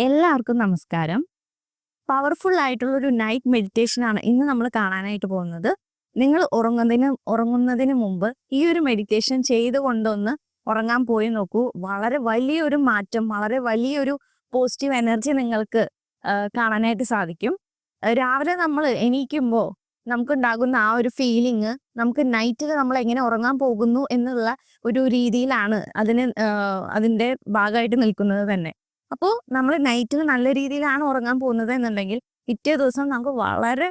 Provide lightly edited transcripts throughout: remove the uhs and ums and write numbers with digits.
എല്ലാവർക്കും നമസ്കാരം. പവർഫുൾ ആയിട്ടുള്ള ഒരു നൈറ്റ് മെഡിറ്റേഷൻ ആണ് ഇന്ന് നമ്മൾ കാണാനായിട്ട് പോകുന്നത്. നിങ്ങൾ ഉറങ്ങുന്നതിന് മുമ്പ് ഈ ഒരു മെഡിറ്റേഷൻ ചെയ്തുകൊണ്ടൊന്ന് ഉറങ്ങാൻ പോയി നോക്കൂ. വളരെ വലിയൊരു മാറ്റം, വളരെ വലിയൊരു പോസിറ്റീവ് എനർജി നിങ്ങൾക്ക് കാണാനായിട്ട് സാധിക്കും. രാവിലെ നമ്മൾ എണീക്കുമ്പോൾ നമുക്കുണ്ടാകുന്ന ആ ഒരു ഫീലിംഗ് നമുക്ക് നൈറ്റിൽ നമ്മൾ എങ്ങനെ ഉറങ്ങാൻ പോകുന്നു എന്നുള്ള ഒരു രീതിയിലാണ് അതിൻ്റെ ഭാഗമായിട്ട് നിൽക്കുന്നത് തന്നെ. അപ്പോൾ നമ്മൾ നൈറ്റിൽ നല്ല രീതിയിലാണ് ഉറങ്ങാൻ പോകുന്നത് എന്നുണ്ടെങ്കിൽ പിറ്റേ ദിവസം നമുക്ക് വളരെ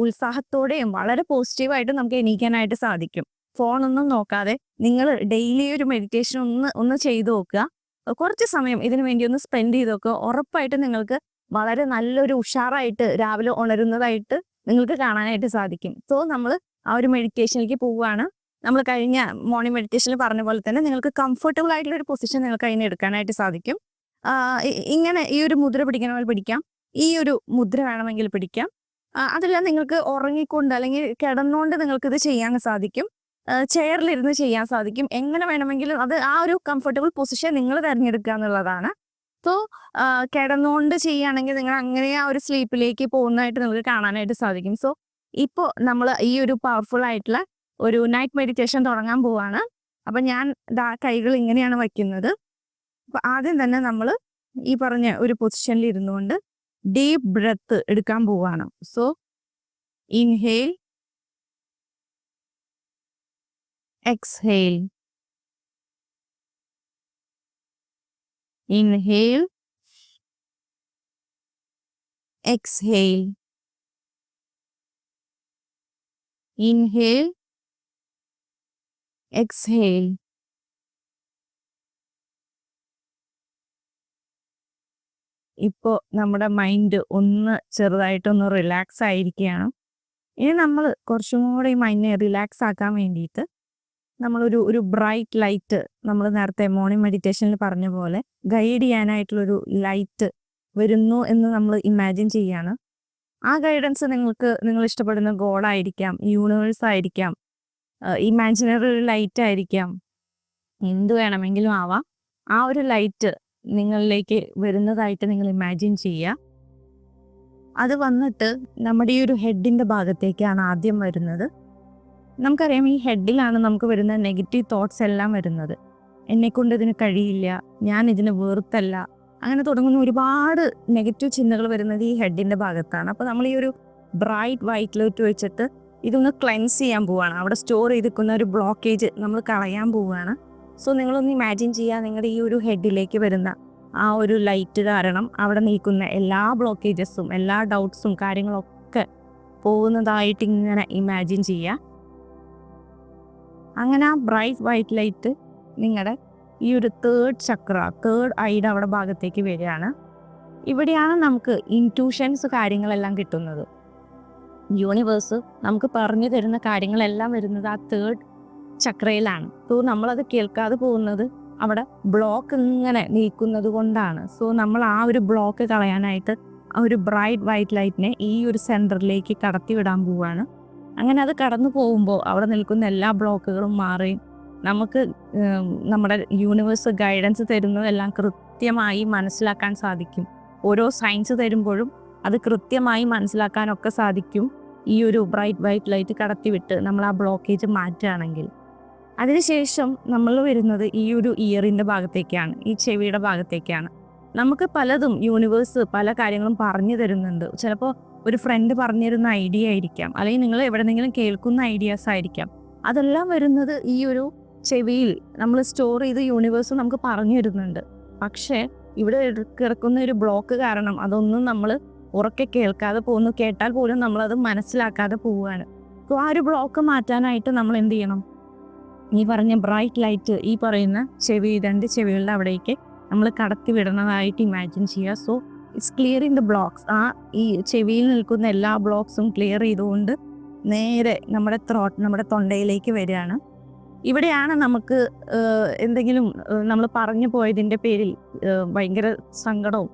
ഉത്സാഹത്തോടെയും വളരെ പോസിറ്റീവായിട്ടും നമുക്ക് എണീക്കാനായിട്ട് സാധിക്കും. ഫോണൊന്നും നോക്കാതെ നിങ്ങൾ ഡെയിലി ഒരു മെഡിറ്റേഷൻ ഒന്ന് ചെയ്തു നോക്കുക. കുറച്ച് സമയം ഇതിനു വേണ്ടി ഒന്ന് സ്പെൻഡ് ചെയ്ത് നോക്കുക. ഉറപ്പായിട്ടും നിങ്ങൾക്ക് വളരെ നല്ലൊരു ഉഷാറായിട്ട് രാവിലെ ഉണരുന്നതായിട്ട് നിങ്ങൾക്ക് കാണാനായിട്ട് സാധിക്കും. സോ നമ്മൾ ആ ഒരു മെഡിറ്റേഷനിലേക്ക് പോവുകയാണ്. നമ്മൾ കഴിഞ്ഞ മോർണിംഗ് മെഡിറ്റേഷനിൽ പറഞ്ഞ പോലെ തന്നെ നിങ്ങൾക്ക് കംഫർട്ടബിൾ ആയിട്ടുള്ള ഒരു പൊസിഷൻ നിങ്ങൾക്ക് അതിന് എടുക്കാനായിട്ട് സാധിക്കും. ഇങ്ങനെ ഈ ഒരു മുദ്ര പിടിക്കണമെങ്കിൽ പിടിക്കാം, ഈ ഒരു മുദ്ര വേണമെങ്കിൽ പിടിക്കാം. അതല്ല നിങ്ങൾക്ക് ഉറങ്ങിക്കൊണ്ട് അല്ലെങ്കിൽ കിടന്നുകൊണ്ട് നിങ്ങൾക്ക് ഇത് ചെയ്യാൻ സാധിക്കും. ചെയറിലിരുന്ന് ചെയ്യാൻ സാധിക്കും. എങ്ങനെ വേണമെങ്കിലും അത് ആ ഒരു കംഫർട്ടബിൾ പൊസിഷൻ നിങ്ങൾ തിരഞ്ഞെടുക്കുക എന്നുള്ളതാണ്. സോ കിടന്നുകൊണ്ട് ചെയ്യുകയാണെങ്കിൽ നിങ്ങൾ അങ്ങനെ ആ ഒരു സ്ലീപ്പിലേക്ക് പോകുന്നതായിട്ട് നിങ്ങൾക്ക് കാണാനായിട്ട് സാധിക്കും. സോ ഇപ്പോൾ നമ്മൾ ഈ ഒരു പവർഫുൾ ആയിട്ടുള്ള ഒരു നൈറ്റ് മെഡിറ്റേഷൻ തുടങ്ങാൻ പോവാണ്. അപ്പം ഞാൻ കൈകൾ ഇങ്ങനെയാണ് വയ്ക്കുന്നത്. അപ്പൊ ആദ്യം തന്നെ നമ്മൾ ഈ പറഞ്ഞ ഒരു പൊസിഷനിൽ ഇരുന്നുകൊണ്ട് ഡീപ്പ് ബ്രെത്ത് എടുക്കാൻ പോവാണ്. So inhale, exhale, inhale, exhale, inhale, exhale. ഇപ്പോൾ നമ്മുടെ മൈൻഡ് ഒന്ന് ചെറുതായിട്ടൊന്ന് റിലാക്സ് ആയിരിക്കുകയാണ്. ഇനി നമ്മൾ കുറച്ചും കൂടെ ഈ മൈൻഡിനെ റിലാക്സ് ആക്കാൻ വേണ്ടിയിട്ട് നമ്മളൊരു ബ്രൈറ്റ് ലൈറ്റ്, നമ്മൾ നേരത്തെ മോർണിംഗ് മെഡിറ്റേഷനിൽ പറഞ്ഞ പോലെ ഗൈഡ് ചെയ്യാനായിട്ടുള്ളൊരു ലൈറ്റ് വരുന്നു എന്ന് നമ്മൾ ഇമാജിൻ ചെയ്യാണ്. ആ ഗൈഡൻസ് നിങ്ങൾ ഇഷ്ടപ്പെടുന്ന ഗോഡായിരിക്കാം, യൂണിവേഴ്സ് ആയിരിക്കാം, ഇമാജിനറി ഒരു ലൈറ്റ് ആയിരിക്കാം, എന്ത് വേണമെങ്കിലും ആവാം. ആ ഒരു ലൈറ്റ് നിങ്ങളിലേക്ക് വരുന്നതായിട്ട് നിങ്ങൾ ഇമാജിൻ ചെയ്യുക. അത് വന്നിട്ട് നമ്മുടെ ഈ ഒരു ഹെഡിൻ്റെ ഭാഗത്തേക്കാണ് ആദ്യം വരുന്നത്. നമുക്കറിയാം ഈ ഹെഡിലാണ് നമുക്ക് വരുന്ന നെഗറ്റീവ് തോട്ട്സ് എല്ലാം വരുന്നത്. എന്നെക്കൊണ്ട് ഇതിന് കഴിയില്ല, ഞാൻ ഇതിന് വെറുത്തല്ല, അങ്ങനെ തുടങ്ങുന്ന ഒരുപാട് നെഗറ്റീവ് ചിന്തകൾ വരുന്നത് ഈ ഹെഡിൻ്റെ ഭാഗത്താണ്. അപ്പോൾ നമ്മൾ ഈ ഒരു ബ്രൈറ്റ് വൈറ്റ് ലൈറ്റ് വെച്ചിട്ട് ഇതൊന്ന് ക്ലെൻസ് ചെയ്യാൻ പോവുകയാണ്. അവിടെ സ്റ്റോർ ചെയ്തിരിക്കുന്ന ഒരു ബ്ലോക്കേജ് നമ്മൾ കളയാൻ പോവുകയാണ്. സോ നിങ്ങളൊന്ന് ഇമാജിൻ ചെയ്യുക, നിങ്ങളുടെ ഈ ഒരു ഹെഡിലേക്ക് വരുന്ന ആ ഒരു ലൈറ്റ് കാരണം അവിടെ നിൽക്കുന്ന എല്ലാ ബ്ലോക്കേജസും എല്ലാ ഡൗട്ട്സും കാര്യങ്ങളൊക്കെ പോകുന്നതായിട്ട് ഇങ്ങനെ ഇമാജിൻ ചെയ്യുക. അങ്ങനെ ആ ബ്രൈറ്റ് വൈറ്റ് ലൈറ്റ് നിങ്ങളുടെ ഈ ഒരു തേർഡ് ഐയുടെ അവിടെ ഭാഗത്തേക്ക് വരികയാണ്. ഇവിടെയാണ് നമുക്ക് ഇൻറ്റ്യൂഷൻസ് കാര്യങ്ങളെല്ലാം കിട്ടുന്നത്. യൂണിവേഴ്സ് നമുക്ക് പറഞ്ഞു തരുന്ന കാര്യങ്ങളെല്ലാം വരുന്നത് ആ തേർഡ് ചക്രയിലാണ്. സോ നമ്മളത് കേൾക്കാതെ പോകുന്നത് അവിടെ ബ്ലോക്ക് ഇങ്ങനെ നീക്കുന്നത് കൊണ്ടാണ്. സോ നമ്മൾ ആ ഒരു ബ്ലോക്ക് കളയാനായിട്ട് ആ ഒരു ബ്രൈറ്റ് വൈറ്റ് ലൈറ്റിനെ ഈ ഒരു സെൻറ്ററിലേക്ക് കടത്തി വിടാൻ പോവുകയാണ്. അങ്ങനെ അത് കടന്നു പോകുമ്പോൾ അവിടെ നിൽക്കുന്ന എല്ലാ ബ്ലോക്കുകളും മാറുകയും നമുക്ക് നമ്മുടെ യൂണിവേഴ്സ് ഗൈഡൻസ് തരുന്നതെല്ലാം കൃത്യമായി മനസ്സിലാക്കാൻ സാധിക്കും. ഓരോ സയൻസ് തരുമ്പോഴും അത് കൃത്യമായി മനസ്സിലാക്കാനൊക്കെ സാധിക്കും ഈ ഒരു ബ്രൈറ്റ് വൈറ്റ് ലൈറ്റ് കടത്തിവിട്ട് നമ്മൾ ആ ബ്ലോക്കേജ് മാറ്റുകയാണെങ്കിൽ. അതിനുശേഷം നമ്മൾ വരുന്നത് ഈ ഒരു ഇയറിൻ്റെ ഭാഗത്തേക്കാണ്, ഈ ചെവിയുടെ ഭാഗത്തേക്കാണ്. നമുക്ക് പലതും യൂണിവേഴ്സ് പല കാര്യങ്ങളും പറഞ്ഞു തരുന്നുണ്ട്. ചിലപ്പോൾ ഒരു ഫ്രണ്ട് പറഞ്ഞു തരുന്ന ഐഡിയ ആയിരിക്കാം, അല്ലെങ്കിൽ നിങ്ങൾ എവിടെന്നെങ്കിലും കേൾക്കുന്ന ഐഡിയാസ് ആയിരിക്കാം. അതെല്ലാം വരുന്നത് ഈ ഒരു ചെവിയിൽ നമ്മൾ സ്റ്റോർ ചെയ്ത് യൂണിവേഴ്സ് നമുക്ക് പറഞ്ഞു തരുന്നുണ്ട്. പക്ഷേ ഇവിടെ കിടക്കുന്ന ഒരു ബ്ലോക്ക് കാരണം അതൊന്നും നമ്മൾ ഉറക്കെ കേൾക്കാതെ പോകുന്നു. കേട്ടാൽ പോലും നമ്മളത് മനസ്സിലാക്കാതെ പോവുകയാണ്. അപ്പോൾ ആ ഒരു ബ്ലോക്ക് മാറ്റാനായിട്ട് നമ്മൾ എന്ത് ചെയ്യണം? ഈ പറഞ്ഞ ബ്രൈറ്റ് ലൈറ്റ് ഈ പറയുന്ന രണ്ട് ചെവികളുടെ അവിടേക്ക് നമ്മൾ കടത്തി വിടുന്നതായിട്ട് ഇമാജിൻ ചെയ്യുക. So it's clearing the blocks. ആ ഈ ചെവിയിൽ നിൽക്കുന്ന എല്ലാ ബ്ലോക്സും ക്ലിയർ ചെയ്തുകൊണ്ട് നേരെ നമ്മുടെ തൊണ്ടയിലേക്ക് വരികയാണ്. ഇവിടെയാണ് നമുക്ക് എന്തെങ്കിലും നമ്മൾ പറഞ്ഞു പോയതിൻ്റെ പേരിൽ ഭയങ്കര സങ്കടവും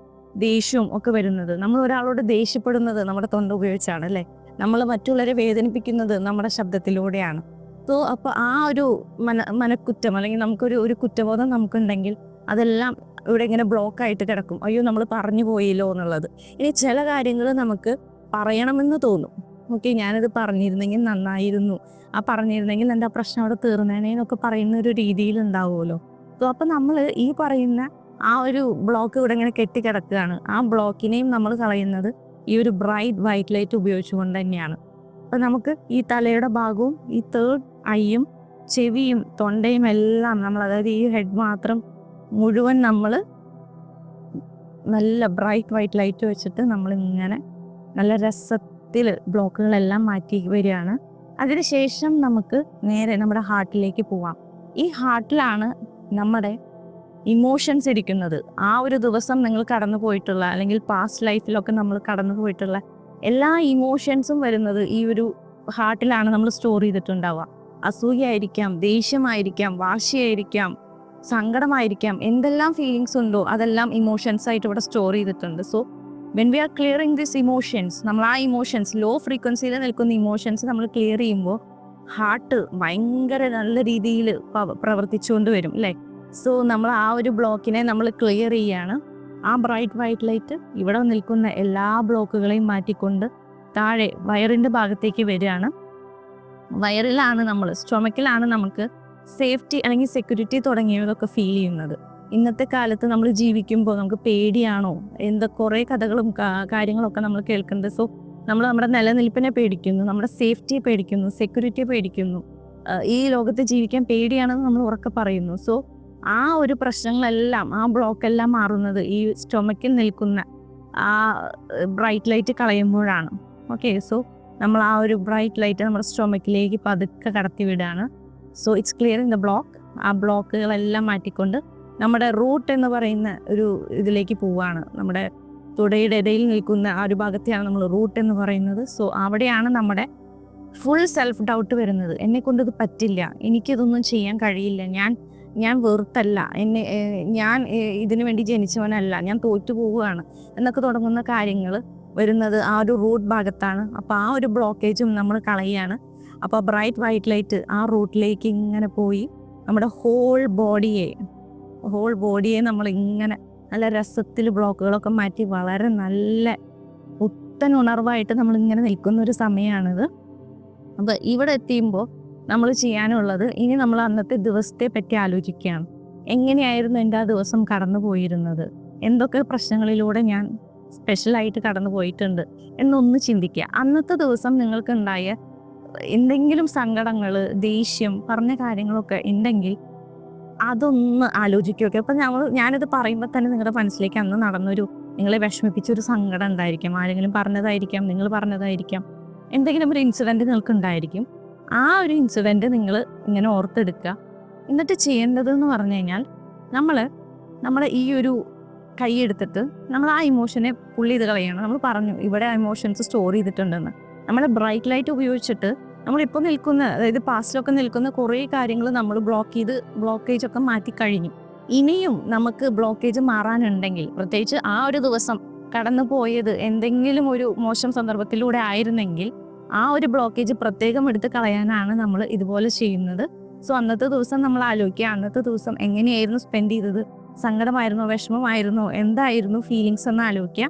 ദേഷ്യവും ഒക്കെ വരുന്നത്. നമ്മൾ ഒരാളോട് ദേഷ്യപ്പെടുന്നത് നമ്മുടെ തൊണ്ട ഉപയോഗിച്ചാണ്, അല്ലേ? നമ്മൾ മറ്റുള്ളവരെ വേദനിപ്പിക്കുന്നത് നമ്മുടെ ശബ്ദത്തിലൂടെയാണ്. സോ അപ്പോൾ ആ ഒരു മനക്കുറ്റം അല്ലെങ്കിൽ നമുക്കൊരു കുറ്റബോധം നമുക്കുണ്ടെങ്കിൽ അതെല്ലാം ഇവിടെ ഇങ്ങനെ ബ്ലോക്കായിട്ട് കിടക്കും, അയ്യോ നമ്മൾ പറഞ്ഞു പോയില്ലോ എന്നുള്ളത്. ഇനി ചില കാര്യങ്ങൾ നമുക്ക് പറയണമെന്ന് തോന്നും, ഓക്കെ ഞാനത് പറഞ്ഞിരുന്നെങ്കിൽ നന്നായിരുന്നു, ആ പറഞ്ഞിരുന്നെങ്കിൽ എൻ്റെ ആ പ്രശ്നം അവിടെ തീർന്നേനെ എന്നൊക്കെ പറയുന്ന ഒരു രീതിയിൽ ഉണ്ടാവുമല്ലോ. സോ അപ്പം നമ്മൾ ഈ പറയുന്ന ആ ഒരു ബ്ലോക്ക് ഇവിടെ ഇങ്ങനെ കെട്ടിക്കിടക്കുകയാണ്. ആ ബ്ലോക്കിനെയും നമ്മൾ കളയുന്നത് ഈ ഒരു ബ്രൈറ്റ് വൈറ്റ് ലൈറ്റ് ഉപയോഗിച്ചുകൊണ്ട് തന്നെയാണ്. അപ്പം നമുക്ക് ഈ തലയുടെ ഭാഗവും ഈ തേർഡ് ഐയും ചെവിയും തൊണ്ടയും എല്ലാം നമ്മൾ, അതായത് ഈ ഹെഡ് മാത്രം മുഴുവൻ നമ്മൾ നല്ല ബ്രൈറ്റ് വൈറ്റ് ലൈറ്റ് വെച്ചിട്ട് നമ്മളിങ്ങനെ നല്ല രസത്തിൽ ബ്ലോക്കുകളെല്ലാം മാറ്റി വരികയാണ്. അതിനുശേഷം നമുക്ക് നേരെ നമ്മുടെ ഹാർട്ടിലേക്ക് പോവാം. ഈ ഹാർട്ടിലാണ് നമ്മുടെ ഇമോഷൻസ് ഇരിക്കുന്നത്. ആ ഒരു ദിവസം നിങ്ങൾ കടന്നു പോയിട്ടുള്ള, അല്ലെങ്കിൽ പാസ്റ്റ് ലൈഫിലൊക്കെ നമ്മൾ കടന്നു പോയിട്ടുള്ള എല്ലാ ഇമോഷൻസും വരുന്നത് ഈ ഒരു ഹാർട്ടിലാണ് നമ്മൾ സ്റ്റോർ ചെയ്തിട്ടുണ്ടാവുക. അസൂയായിരിക്കാം, ദേഷ്യമായിരിക്കാം, വാശിയായിരിക്കാം, സങ്കടമായിരിക്കാം, എന്തെല്ലാം ഫീലിങ്സ് ഉണ്ടോ അതെല്ലാം ഇമോഷൻസ് ആയിട്ട് ഇവിടെ സ്റ്റോർ ചെയ്തിട്ടുണ്ട്. So when we are clearing this emotions, നമ്മൾ ആ ഇമോഷൻസ് ലോ ഫ്രീക്വൻസിയിൽ നിൽക്കുന്ന ഇമോഷൻസ് നമ്മൾ ക്ലിയർ ചെയ്യുമ്പോൾ ഹാർട്ട് ഭയങ്കര നല്ല രീതിയിൽ പ്രവർത്തിച്ചുകൊണ്ട് വരും അല്ലേ. സോ നമ്മൾ ആ ഒരു ബ്ലോക്കിനെ നമ്മൾ ക്ലിയർ ചെയ്യാണ്. ആ ബ്രൈറ്റ് വൈറ്റ് ലൈറ്റ് ഇവിടെ നിൽക്കുന്ന എല്ലാ ബ്ലോക്കുകളെയും മാറ്റിക്കൊണ്ട് താഴെ വയറിൻ്റെ ഭാഗത്തേക്ക് വരികയാണ്. വയറിലാണ് നമ്മൾ, സ്റ്റൊമക്കിലാണ് നമുക്ക് സേഫ്റ്റി അല്ലെങ്കിൽ സെക്യൂരിറ്റി തുടങ്ങിയതൊക്കെ ഫീൽ ചെയ്യുന്നത്. ഇന്നത്തെ കാലത്ത് നമ്മൾ ജീവിക്കുമ്പോൾ നമുക്ക് പേടിയാണോ, കുറേ കഥകളും കാര്യങ്ങളൊക്കെ നമ്മൾ കേൾക്കുന്നുണ്ട്. സോ നമ്മൾ നമ്മുടെ നിലനിൽപ്പിനെ പേടിക്കുന്നു, നമ്മുടെ സേഫ്റ്റിയെ പേടിക്കുന്നു, സെക്യൂരിറ്റിയെ പേടിക്കുന്നു, ഈ ലോകത്ത് ജീവിക്കാൻ പേടിയാണെന്ന് നമ്മൾ ഉറക്കെ പറയുന്നു. സോ ആ ഒരു പ്രശ്നങ്ങളെല്ലാം, ആ ബ്ലോക്കെല്ലാം മാറുന്നത് ഈ സ്റ്റൊമക്കിൽ നിൽക്കുന്ന ആ ബ്രൈറ്റ് ലൈറ്റ് കളയുമ്പോഴാണ്. ഓക്കെ, സോ നമ്മൾ ആ ഒരു ബ്രൈറ്റ് ലൈറ്റ് നമ്മുടെ സ്റ്റൊമക്കിലേക്ക് പതുക്കെ കടത്തി വിടുകയാണ്. So it's clearing the block. ആ ബ്ലോക്കുകളെല്ലാം മാറ്റിക്കൊണ്ട് നമ്മുടെ റൂട്ട് എന്ന് പറയുന്ന ഒരു ഇതിലേക്ക് പോവുകയാണ്. നമ്മുടെ തുടയുടെ ഇടയിൽ നിൽക്കുന്ന ആ ഒരു ഭാഗത്തെയാണ് നമ്മൾ റൂട്ട് എന്ന് പറയുന്നത്. സോ അവിടെയാണ് നമ്മുടെ ഫുൾ സെൽഫ് ഡൗട്ട് വരുന്നത്. എന്നെക്കൊണ്ട് ഇത് പറ്റില്ല, എനിക്കിതൊന്നും ചെയ്യാൻ കഴിയില്ല, ഞാൻ വെറുത്തല്ല, ഞാൻ ഇതിനു വേണ്ടി ജനിച്ചവനല്ല, ഞാൻ തോറ്റു പോവുകയാണ് എന്നൊക്കെ തുടങ്ങുന്ന കാര്യങ്ങൾ വരുന്നത് ആ ഒരു റൂട്ട് ഭാഗത്താണ്. അപ്പോൾ ആ ഒരു ബ്ലോക്കേജും നമ്മൾ കളയുകയാണ്. അപ്പോൾ ബ്രൈറ്റ് വൈറ്റ് ലൈറ്റ് ആ റൂട്ടിലേക്ക് ഇങ്ങനെ പോയി നമ്മുടെ ഹോൾ ബോഡിയെ നമ്മൾ ഇങ്ങനെ നല്ല രസത്തിൽ ബ്ലോക്കുകളൊക്കെ മാറ്റി വളരെ നല്ല പുത്തൻ ഉണർവായിട്ട് നമ്മളിങ്ങനെ നിൽക്കുന്ന ഒരു സമയമാണിത്. അപ്പോൾ ഇവിടെ എത്തിയുമ്പോൾ നമ്മൾ ചെയ്യാനുള്ളത്, ഇനി നമ്മൾ അന്നത്തെ ദിവസത്തെ പറ്റി ആലോചിക്കുകയാണ്. എങ്ങനെയായിരുന്നു എൻ്റെ ആ ദിവസം കടന്നു പോയിരുന്നത്, എന്തൊക്കെ പ്രശ്നങ്ങളിലൂടെ ഞാൻ സ്പെഷ്യലായിട്ട് കടന്നു പോയിട്ടുണ്ട് എന്നൊന്ന് ചിന്തിക്കുക. അന്നത്തെ ദിവസം നിങ്ങൾക്കുണ്ടായ എന്തെങ്കിലും സങ്കടങ്ങൾ, ദേഷ്യം, പറഞ്ഞ കാര്യങ്ങളൊക്കെ ഉണ്ടെങ്കിൽ അതൊന്ന് ആലോചിക്കുകയൊക്കെ. അപ്പം ഞാനിത് പറയുമ്പോൾ തന്നെ നിങ്ങളുടെ മനസ്സിലേക്ക് അന്ന് നടന്നൊരു, നിങ്ങളെ വിഷമിപ്പിച്ചൊരു സങ്കടം ഉണ്ടായിരിക്കും, ആരെങ്കിലും പറഞ്ഞതായിരിക്കാം, നിങ്ങൾ പറഞ്ഞതായിരിക്കാം, എന്തെങ്കിലും ഒരു ഇൻസിഡൻറ്റ് നിങ്ങൾക്ക് ഉണ്ടായിരിക്കും. ആ ഒരു ഇൻസിഡൻറ്റ് നിങ്ങൾ ഇങ്ങനെ ഓർത്തെടുക്കുക. എന്നിട്ട് ചെയ്യേണ്ടതെന്ന് പറഞ്ഞു കഴിഞ്ഞാൽ, നമ്മൾ ഈ ഒരു കൈ എടുത്തിട്ട് നമ്മൾ ആ ഇമോഷനെ പുള്ളി ചെയ്ത് കളയണം. നമ്മൾ പറഞ്ഞു ഇവിടെ ആ ഇമോഷൻസ് സ്റ്റോർ ചെയ്തിട്ടുണ്ടെന്ന്. നമ്മൾ ബ്രൈറ്റ് ലൈറ്റ് ഉപയോഗിച്ചിട്ട് നമ്മളിപ്പോൾ നിൽക്കുന്ന, അതായത് പാസ്റ്റിലൊക്കെ നിൽക്കുന്ന കുറേ കാര്യങ്ങൾ നമ്മൾ ബ്ലോക്കേജൊക്കെ മാറ്റിക്കഴിഞ്ഞു. ഇനിയും നമുക്ക് ബ്ലോക്കേജ് മാറാനുണ്ടെങ്കിൽ, പ്രത്യേകിച്ച് ആ ഒരു ദിവസം കടന്നു പോയത് എന്തെങ്കിലും ഒരു മോശം സന്ദർഭത്തിലൂടെ ആയിരുന്നെങ്കിൽ ആ ഒരു ബ്ലോക്കേജ് പ്രത്യേകം എടുത്ത് കളയാനാണ് നമ്മൾ ഇതുപോലെ ചെയ്യുന്നത്. സോ അന്നത്തെ ദിവസം നമ്മൾ ആലോചിക്കുക, അന്നത്തെ ദിവസം എങ്ങനെയായിരുന്നു സ്പെൻഡ് ചെയ്തത്, സങ്കടമായിരുന്നോ, വിഷമമായിരുന്നോ, എന്തായിരുന്നു ഫീലിങ്സ് എന്ന് ആലോചിക്കുക.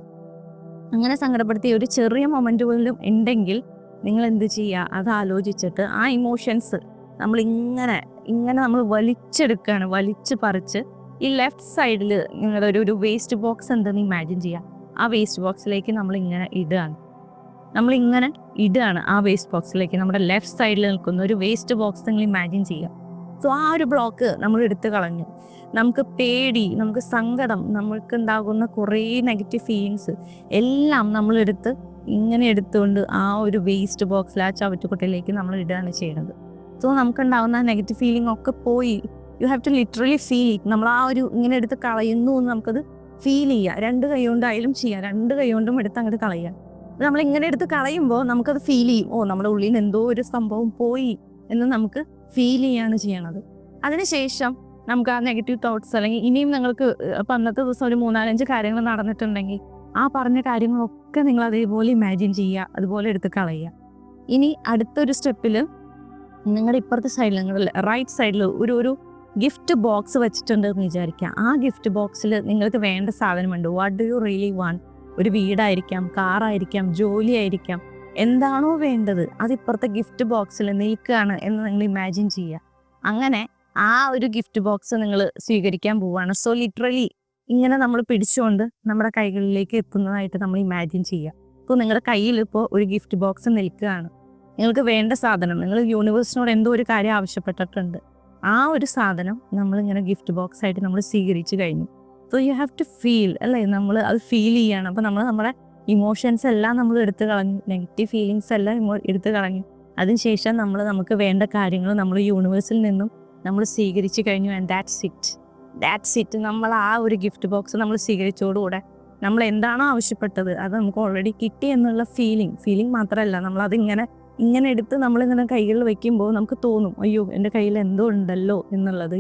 അങ്ങനെ സങ്കടപ്പെടുത്തിയ ഒരു ചെറിയ മൊമെൻ്റ് പോലും ഉണ്ടെങ്കിൽ നിങ്ങൾ എന്ത് ചെയ്യുക, അത് ആലോചിച്ചിട്ട് ആ ഇമോഷൻസ് നമ്മളിങ്ങനെ നമ്മൾ വലിച്ചെടുക്കുകയാണ്, വലിച്ച് പറിച്ച് ഈ ലെഫ്റ്റ് സൈഡിൽ നിങ്ങളുടെ ഒരു വേസ്റ്റ് ബോക്സ് ഉണ്ടെന്ന് ഇമാജിൻ ചെയ്യുക. ആ വേസ്റ്റ് ബോക്സിലേക്ക് നമ്മളിങ്ങനെ ഇടുകയാണ് ആ വേസ്റ്റ് ബോക്സിലേക്ക്. നമ്മുടെ ലെഫ്റ്റ് സൈഡിൽ നിൽക്കുന്ന ഒരു വേസ്റ്റ് ബോക്സ് നിങ്ങൾ ഇമാജിൻ ചെയ്യുക. സോ ആ ഒരു ബ്ലോക്ക് നമ്മൾ എടുത്ത് കളഞ്ഞു. നമുക്ക് പേടി, നമുക്ക് സങ്കടം, നമുക്ക് ഉണ്ടാകുന്ന കുറേ നെഗറ്റീവ് ഫീലിങ്സ് എല്ലാം നമ്മളെടുത്ത് ഇങ്ങനെ എടുത്തുകൊണ്ട് ആ ഒരു വേസ്റ്റ് ബോക്സിൽ, ആ ചവറ്റുകുട്ടയിലേക്ക് നമ്മൾ ഇടുകയാണ് ചെയ്യുന്നത്. സോ നമുക്കുണ്ടാകുന്ന നെഗറ്റീവ് ഫീലിംഗ് ഒക്കെ പോയി. You have to literally feel it. നമ്മൾ ആ ഒരു ഇങ്ങനെ എടുത്ത് കളയുന്നു എന്ന് നമുക്കത് ഫീൽ ചെയ്യുക. 2 കൈ കൊണ്ടായാലും ചെയ്യാം, 2 കൈ കൊണ്ടും എടുത്ത് അങ്ങോട്ട് കളയുക. നമ്മളിങ്ങനെ എടുത്ത് കളയുമ്പോൾ നമുക്കത് ഫീൽ ചെയ്യും, നമ്മുടെ ഉള്ളിൽ നിന്ന് എന്തോ ഒരു സംഭവം പോയി എന്ന് നമുക്ക് ഫീൽ ചെയ്യാണ് ചെയ്യണത്. അതിനുശേഷം നമുക്ക് ആ നെഗറ്റീവ് തോട്ട്സ്, അല്ലെങ്കിൽ ഇനിയും നിങ്ങൾക്ക് ഇപ്പം അന്നത്തെ ദിവസം ഒരു 3-4-5 കാര്യങ്ങൾ നടന്നിട്ടുണ്ടെങ്കിൽ ആ പറഞ്ഞ കാര്യങ്ങളൊക്കെ നിങ്ങൾ അതേപോലെ ഇമാജിൻ ചെയ്യുക, അതുപോലെ എടുത്ത് കളയുക. ഇനി അടുത്തൊരു സ്റ്റെപ്പിൽ നിങ്ങളുടെ ഇപ്പുറത്തെ സൈഡിൽ, നിങ്ങളുടെ റൈറ്റ് സൈഡിൽ ഒരു ഗിഫ്റ്റ് ബോക്സ് വെച്ചിട്ടുണ്ട് എന്ന് വിചാരിക്കാം. ആ ഗിഫ്റ്റ് ബോക്സിൽ നിങ്ങൾക്ക് വേണ്ട സാധനമുണ്ട്. What do you really want? ഒരു വീടായിരിക്കാം, കാറായിരിക്കാം, ജോലിയായിരിക്കാം, എന്താണോ വേണ്ടത് അതിപ്പുറത്തെ ഗിഫ്റ്റ് ബോക്സിൽ നിൽക്കുകയാണ് എന്ന് നിങ്ങൾ ഇമാജിൻ ചെയ്യുക. അങ്ങനെ ആ ഒരു ഗിഫ്റ്റ് ബോക്സ് നിങ്ങൾ സ്വീകരിക്കാൻ പോവുകയാണ്. സോ ലിറ്ററലി ഇങ്ങനെ നമ്മൾ പിടിച്ചുകൊണ്ട് നമ്മുടെ കൈകളിലേക്ക് എത്തുന്നതായിട്ട് നമ്മൾ ഇമാജിൻ ചെയ്യുക. അപ്പോൾ നിങ്ങളുടെ കയ്യിൽ ഇപ്പോൾ ഒരു ഗിഫ്റ്റ് ബോക്സ് നിൽക്കുകയാണ്. നിങ്ങൾക്ക് വേണ്ട സാധനം, നിങ്ങൾ യൂണിവേഴ്സിനോട് എന്തോ ഒരു കാര്യം ആവശ്യപ്പെട്ടിട്ടുണ്ട്, ആ ഒരു സാധനം നമ്മളിങ്ങനെ ഗിഫ്റ്റ് ബോക്സ് ആയിട്ട് നമ്മൾ സ്വീകരിച്ചു കഴിഞ്ഞു. So you have to feel, അല്ലേ? നമ്മൾ അത് ഫീൽ ചെയ്യണം. അപ്പോൾ നമ്മൾ നമ്മുടെ ഇമോഷൻസ് എല്ലാം നമ്മൾ എടുത്തു കളഞ്ഞു, നെഗറ്റീവ് ഫീലിങ്സ് എല്ലാം എടുത്തു കളഞ്ഞു. അതിനുശേഷം നമുക്ക് വേണ്ട കാര്യങ്ങൾ നമ്മൾ യൂണിവേഴ്സിൽ നിന്നും നമ്മൾ സ്വീകരിച്ചു കഴിഞ്ഞു. And that's it. നമ്മൾ ആ ഒരു ഗിഫ്റ്റ് ബോക്സ് നമ്മൾ സ്വീകരിച്ചതോടുകൂടെ നമ്മൾ എന്താണോ ആവശ്യപ്പെട്ടത് അത് നമുക്ക് ഓൾറെഡി കിട്ടി എന്നുള്ള ഫീലിംഗ് മാത്രമല്ല, നമ്മളതിങ്ങനെ എടുത്ത് നമ്മളിങ്ങനെ കൈകളിൽ വെക്കുമ്പോൾ നമുക്ക് തോന്നും, അയ്യോ എൻ്റെ കയ്യിൽ എന്തോ ഉണ്ടല്ലോ എന്നുള്ളത്.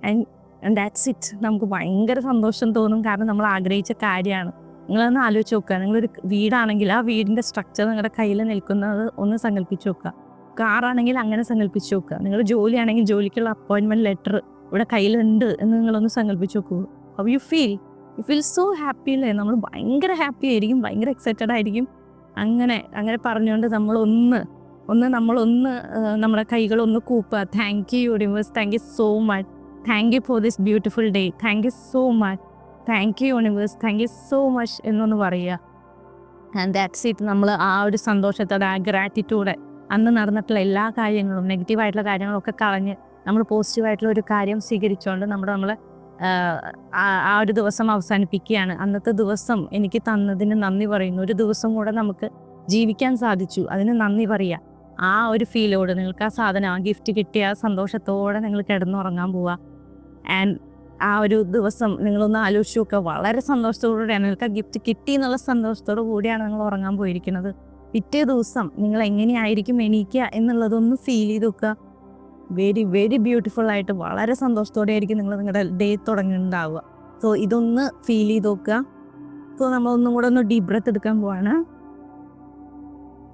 And that's it. നമുക്ക് ഭയങ്കര സന്തോഷം തോന്നും, കാരണം നമ്മൾ ആഗ്രഹിച്ച കാര്യമാണ്. നിങ്ങളൊന്ന് ആലോചിച്ച് നോക്കുക. നിങ്ങളൊരു വീടാണെങ്കിൽ ആ വീടിൻ്റെ സ്ട്രക്ചർ നിങ്ങളുടെ കയ്യിൽ നിൽക്കുന്നത് ഒന്ന് സങ്കല്പിച്ച് നോക്കുക. കാറാണെങ്കിൽ അങ്ങനെ സങ്കല്പിച്ച് നോക്കുക. നിങ്ങളുടെ ജോലിയാണെങ്കിൽ ജോലിക്കുള്ള അപ്പോയിൻമെൻറ്റ് ലെറ്റർ ഇവിടെ കയ്യിലുണ്ട് എന്ന് നിങ്ങളൊന്ന് സങ്കല്പിച്ച് നോക്കൂ. How you feel so happy, അല്ലേ? നമ്മൾ ഭയങ്കര ഹാപ്പി ആയിരിക്കും, ഭയങ്കര എക്സൈറ്റഡ് ആയിരിക്കും. അങ്ങനെ പറഞ്ഞുകൊണ്ട് നമ്മളൊന്ന് നമ്മുടെ കൈകളൊന്ന് കൂപ്പുക. Thank you universe, thank you so much, thank you for this beautiful day, thank you so much, thank you universe, thank you so much എന്നൊന്ന് പറയുക. And that's it. നമ്മൾ ആ ഒരു സന്തോഷത്തോടെ, ആ ഗ്രാറ്റിറ്റ്യൂഡ്, അന്ന് നടന്നിട്ടുള്ള എല്ലാ കാര്യങ്ങളും, നെഗറ്റീവായിട്ടുള്ള കാര്യങ്ങളൊക്കെ കളഞ്ഞ് നമ്മൾ പോസിറ്റീവായിട്ടുള്ള ഒരു കാര്യം സ്വീകരിച്ചുകൊണ്ട് നമ്മൾ ആ ഒരു ദിവസം അവസാനിപ്പിക്കുകയാണ്. അന്നത്തെ ദിവസം എനിക്ക് തന്നതിന് നന്ദി പറയുന്നു. ഒരു ദിവസം കൂടെ നമുക്ക് ജീവിക്കാൻ സാധിച്ചു, അതിന് നന്ദി പറയുക. ആ ഒരു ഫീലോട് നിങ്ങൾക്ക് ആ സാധനം, ആ ഗിഫ്റ്റ് കിട്ടിയ ആ സന്തോഷത്തോടെ നിങ്ങൾ കിടന്നുറങ്ങാൻ പോവുക. ആൻഡ് ആ ഒരു ദിവസം നിങ്ങളൊന്ന് ആലോചിച്ച് നോക്കുക. വളരെ സന്തോഷത്തോടുകൂടിയാണ് നിങ്ങൾക്ക് ആ ഗിഫ്റ്റ് കിട്ടി എന്നുള്ള സന്തോഷത്തോടു കൂടിയാണ് നിങ്ങൾ ഉറങ്ങാൻ പോയിരിക്കുന്നത്. പിറ്റേ ദിവസം നിങ്ങൾ എങ്ങനെയായിരിക്കും എണീക്കുക എന്നുള്ളതൊന്ന് ഫീൽ ചെയ്ത് നോക്കുക. വെരി വെരി ബ്യൂട്ടിഫുൾ ആയിട്ട് വളരെ സന്തോഷത്തോടെ ആയിരിക്കും നിങ്ങളുടെ ഡേ തുടങ്ങുന്നുണ്ടാവുക. സോ ഇതൊന്ന് ഫീൽ ചെയ്ത് നോക്കുക. സോ നമ്മളൊന്നും കൂടെ ഒന്ന് ഡീപ് ബ്രെത്ത് എടുക്കാൻ പോവാണ്.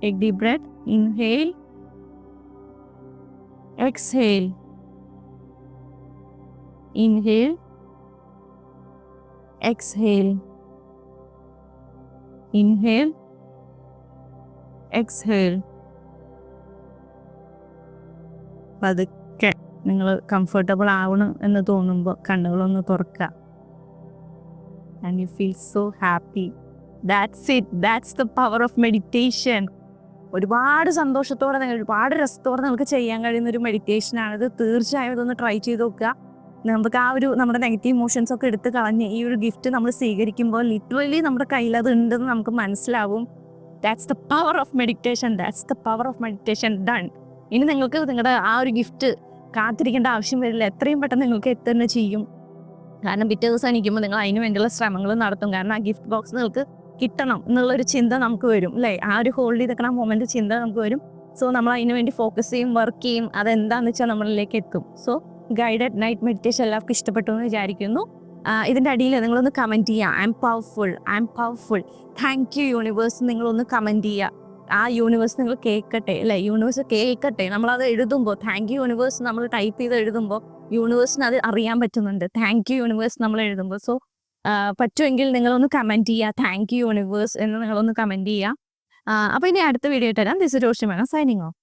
Take deep breath, inhale, exhale, inhale, exhale, inhale, exhale. പതുക്കെ നിങ്ങൾ കംഫർട്ടബിൾ ആവണം എന്ന് തോന്നുമ്പോൾ കണ്ണുകളൊന്ന് തുറക്കുക. And you feel so happy. That's it. That's the power of meditation. ഒരുപാട് സന്തോഷത്തോടെ, ഒരുപാട് രസത്തോടെ നമുക്ക് ചെയ്യാൻ കഴിയുന്ന ഒരു മെഡിറ്റേഷനാണിത്. തീർച്ചയായും ഇതൊന്ന് ട്രൈ ചെയ്ത് നോക്കുക. നമുക്ക് ആ ഒരു നമ്മുടെ നെഗറ്റീവ് ഇമോഷൻസ് ഒക്കെ എടുത്ത് കളഞ്ഞ് ഈ ഒരു ഗിഫ്റ്റ് നമ്മൾ സ്വീകരിക്കുമ്പോൾ ലിറ്ററലി നമ്മുടെ കയ്യിൽ അത് ഉണ്ടെന്ന് നമുക്ക് മനസ്സിലാവും. That's the power of meditation. That's the power of meditation. Done. ഇനി നിങ്ങൾക്ക് നിങ്ങളുടെ ആ ഒരു ഗിഫ്റ്റ് കാത്തിരിക്കേണ്ട ആവശ്യം വരില്ല. എത്രയും പെട്ടെന്ന് നിങ്ങൾക്ക് എത്തുക ചെയ്യും. കാരണം പിറ്റേ ദിവസം എണീക്കുമ്പോൾ നിങ്ങൾ അതിന് വേണ്ടിയുള്ള ശ്രമങ്ങൾ നടത്തും. കാരണം ആ ഗിഫ്റ്റ് ബോക്സ് നിങ്ങൾക്ക് കിട്ടണം എന്നുള്ളൊരു ചിന്ത നമുക്ക് വരും, അല്ലേ? ആ ഒരു ഹോൾഡ് ചെയ്തെക്കുന്ന മൊമെന്റ് ചിന്ത നമുക്ക് വരും. സോ നമ്മൾ അതിന് വേണ്ടി ഫോക്കസ് ചെയ്യും, വർക്ക് ചെയ്യും. അതെന്താണെന്ന് വെച്ചാൽ നമ്മളിലേക്ക് എത്തും. സോ ഗൈഡഡ് നൈറ്റ് മെഡിറ്റേഷൻ എല്ലാവർക്കും ഇഷ്ടപ്പെട്ടു എന്ന് വിചാരിക്കുന്നു. ഇതിൻ്റെ അടിയിൽ നിങ്ങളൊന്ന് കമൻറ്റ് ചെയ്യുക, I M powerful, thank you universe. നിങ്ങളൊന്ന് കമൻറ്റ് ചെയ്യുക. ആ യൂണിവേഴ്സ് നിങ്ങൾ കേൾക്കട്ടെ, അല്ലേ? യൂണിവേഴ്സ് കേൾക്കട്ടെ. നമ്മളത് എഴുതുമ്പോൾ താങ്ക് യു യൂണിവേഴ്സ് നമ്മൾ ടൈപ്പ് ചെയ്ത് എഴുതുമ്പോൾ യൂണിവേഴ്സിന് അത് അറിയാൻ പറ്റുന്നുണ്ട്, താങ്ക് യു യൂണിവേഴ്സ് നമ്മൾ എഴുതുമ്പോൾ. സോ പറ്റുമെങ്കിൽ നിങ്ങളൊന്ന് കമൻറ്റ് ചെയ്യുക, താങ്ക് യു യൂണിവേഴ്സ് എന്ന് നിങ്ങളൊന്ന് കമൻറ്റ് ചെയ്യുക. അപ്പോൾ ഇനി അടുത്ത വീഡിയോ ഇട്ട് തരാം. This is Roshi Menon signing of.